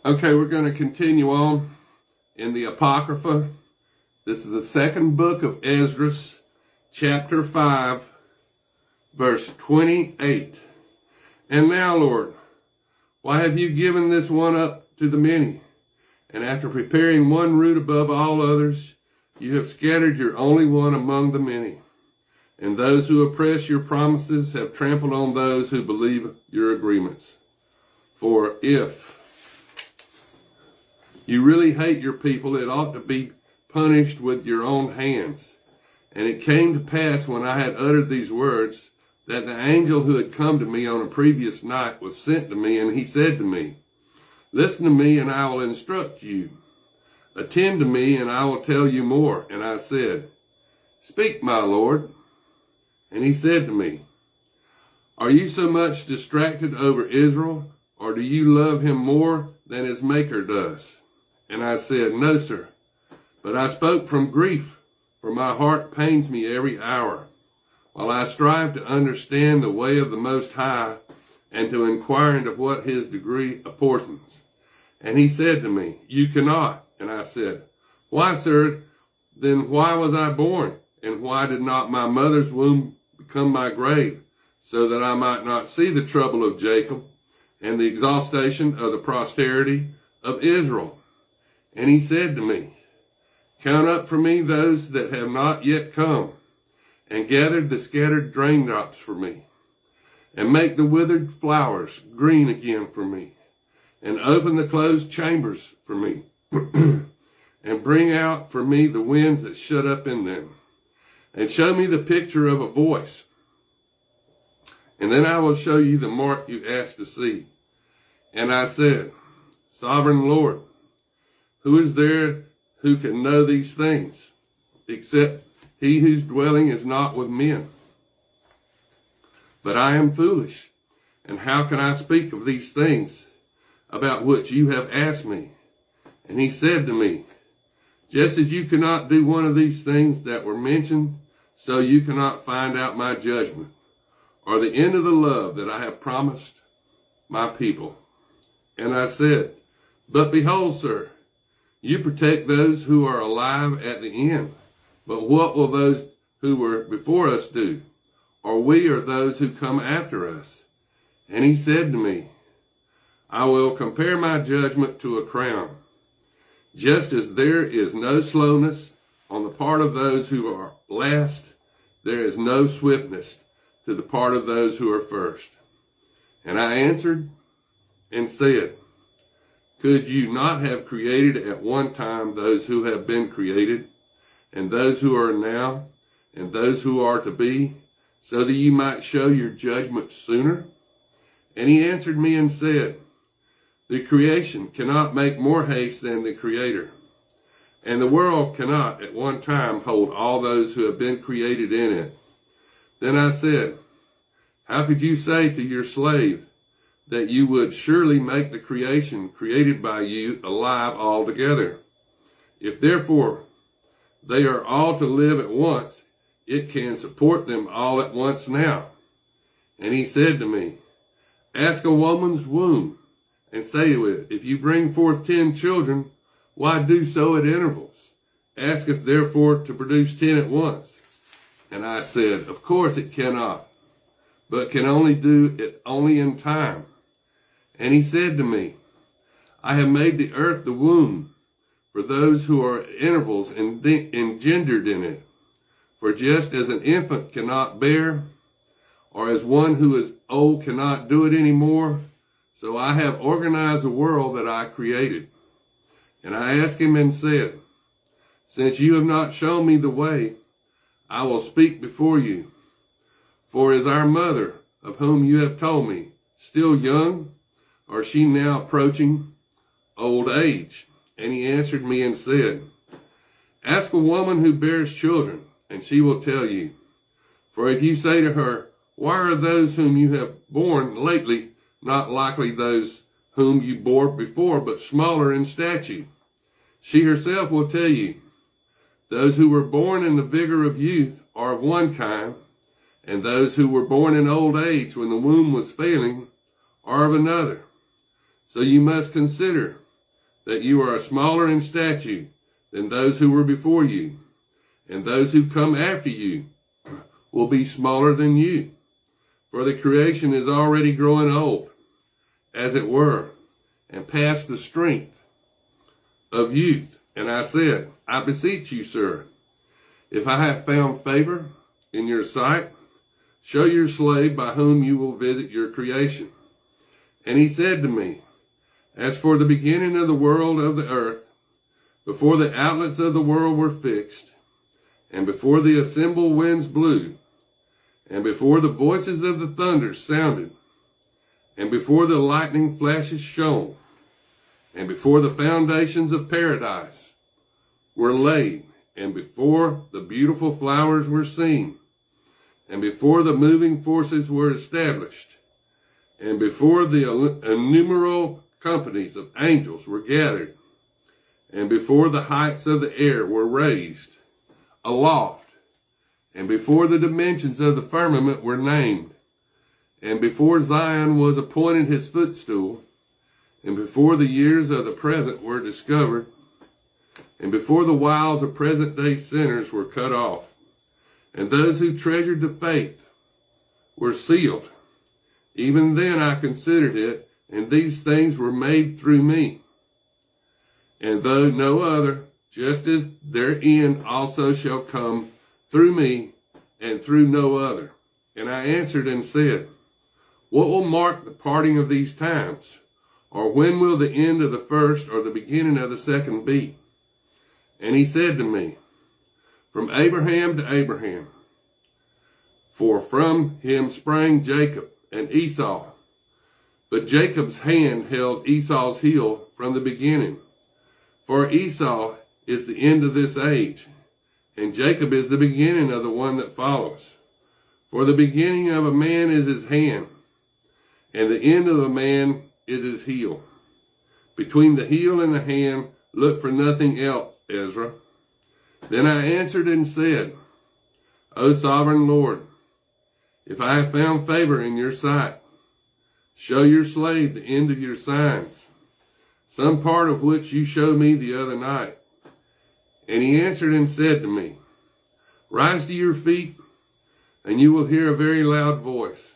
Okay, we're going to continue on in the Apocrypha. This is the second book of Esdras, chapter 5, verse 28. And now, Lord, why have you given this one up to the many? And after preparing one root above all others, you have scattered your only one among the many. And those who oppress your promises have trampled on those who believe your agreements. For if you really hate your people, it ought to be punished with your own hands. And it came to pass when I had uttered these words, that the angel who had come to me on a previous night was sent to me, and he said to me, Listen to me, and I will instruct you. Attend to me, and I will tell you more. And I said, Speak, my Lord. And he said to me, Are you so much distracted over Israel, or do you love him more than his maker does? And I said, No, sir. But I spoke from grief, for my heart pains me every hour, while I strive to understand the way of the Most High, and to inquire into what his degree apportions. And he said to me, You cannot. And I said, Why, sir? Then why was I born? And why did not my mother's womb become my grave, so that I might not see the trouble of Jacob, and the exhaustion of the posterity of Israel? And he said to me, Count up for me those that have not yet come, and gather the scattered raindrops for me, and make the withered flowers green again for me, and open the closed chambers for me, and bring out for me the winds that shut up in them, and show me the picture of a voice. And then I will show you the mark you asked to see. And I said, Sovereign Lord, who is there who can know these things, except he whose dwelling is not with men? But I am foolish, and how can I speak of these things about which you have asked me? And he said to me, Just as you cannot do one of these things that were mentioned, so you cannot find out my judgment, or the end of the love that I have promised my people. And I said, But behold, sir, you protect those who are alive at the end. But what will those who were before us do? Or we or those who come after us? And he said to me, I will compare my judgment to a crown. Just as there is no slowness on the part of those who are last, there is no swiftness to the part of those who are first. And I answered and said, Could you not have created at one time those who have been created, and those who are now, and those who are to be, so that you might show your judgment sooner? And he answered me and said, The creation cannot make more haste than the Creator, and the world cannot at one time hold all those who have been created in it. Then I said, How could you say to your slave that you would surely make the creation created by you alive altogether? If therefore they are all to live at once, it can support them all at once now. And he said to me, Ask a woman's womb, and say to it, If you bring forth 10 children, why do so at intervals? Ask it therefore to produce 10 at once. And I said, Of course it cannot, but can only do it only in time. And he said to me, I have made the earth the womb for those who are at intervals engendered in it. For just as an infant cannot bear, or as one who is old cannot do it anymore, so I have organized the world that I created. And I asked him and said, Since you have not shown me the way, I will speak before you. For is our mother, of whom you have told me, still young, or is she now approaching old age? And he answered me and said, Ask a woman who bears children, and she will tell you. For if you say to her, Why are those whom you have borne lately not likely those whom you bore before, but smaller in stature? She herself will tell you, Those who were born in the vigor of youth are of one kind, and those who were born in old age when the womb was failing are of another. So you must consider that you are smaller in stature than those who were before you, and those who come after you will be smaller than you. For the creation is already growing old, as it were, and past the strength of youth. And I said, I beseech you, sir, if I have found favor in your sight, show your slave by whom you will visit your creation. And he said to me, as for the beginning of the world of the earth, before the outlets of the world were fixed, and before the assembled winds blew, and before the voices of the thunder sounded, and before the lightning flashes shone, and before the foundations of paradise were laid, and before the beautiful flowers were seen, and before the moving forces were established, and before the innumerable companies of angels were gathered, and before the heights of the air were raised aloft, and before the dimensions of the firmament were named, and before Zion was appointed his footstool, and before the years of the present were discovered, and before the wiles of present-day sinners were cut off, and those who treasured the faith were sealed, even then I considered it, and these things were made through me. And though no other, just as their end also shall come through me, and through no other. And I answered and said, what will mark the parting of these times? Or when will the end of the first or the beginning of the second be? And he said to me, from Abraham to Abraham. For from him sprang Jacob and Esau. But Jacob's hand held Esau's heel from the beginning. For Esau is the end of this age, and Jacob is the beginning of the one that follows. For the beginning of a man is his hand, and the end of a man is his heel. Between the heel and the hand, look for nothing else, Ezra. Then I answered and said, O sovereign Lord, if I have found favor in your sight, show your slave the end of your signs, some part of which you showed me the other night. And he answered and said to me, rise to your feet, and you will hear a very loud voice.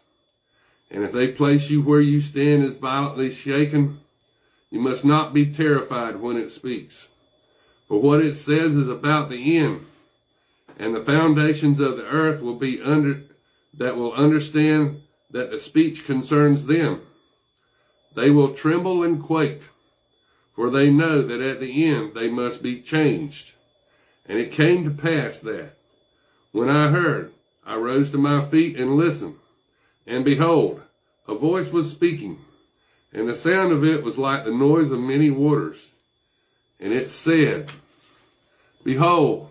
And if they place you where you stand is violently shaken, you must not be terrified when it speaks. For what it says is about the end, and the foundations of the earth will be that will understand that the speech concerns them. They will tremble and quake, for they know that at the end they must be changed. And it came to pass that, when I heard, I rose to my feet and listened, and behold, a voice was speaking, and the sound of it was like the noise of many waters. And it said, behold,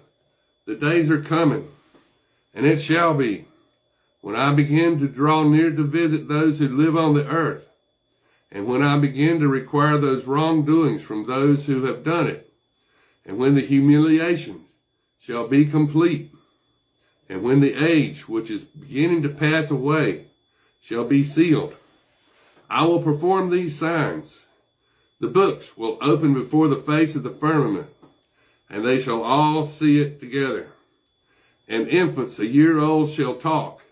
the days are coming, and it shall be, when I begin to draw near to visit those who live on the earth, and when I begin to require those wrongdoings from those who have done it, and when the humiliation shall be complete, and when the age which is beginning to pass away shall be sealed, I will perform these signs. The books will open before the face of the firmament, and they shall all see it together. And infants a year old shall talk,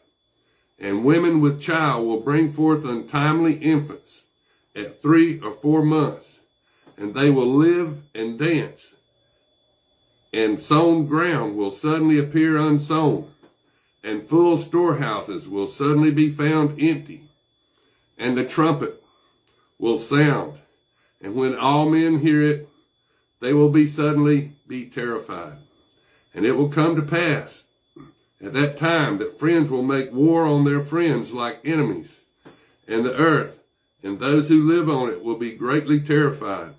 and women with child will bring forth untimely infants at 3 or 4 months, and they will live and dance. And sown ground will suddenly appear unsown, and full storehouses will suddenly be found empty. And the trumpet will sound, and when all men hear it, they will suddenly be terrified. And it will come to pass at that time that friends will make war on their friends like enemies, and the earth and those who live on it will be greatly terrified,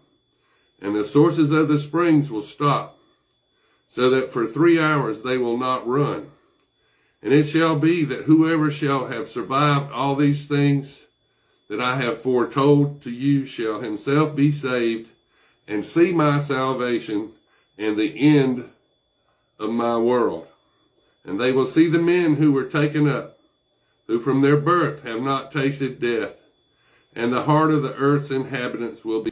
and the sources of the springs will stop, so that for 3 hours they will not run. And it shall be that whoever shall have survived all these things that I have foretold to you shall himself be saved, and see my salvation and the end of my world. And they will see the men who were taken up, who from their birth have not tasted death, and the heart of the earth's inhabitants will be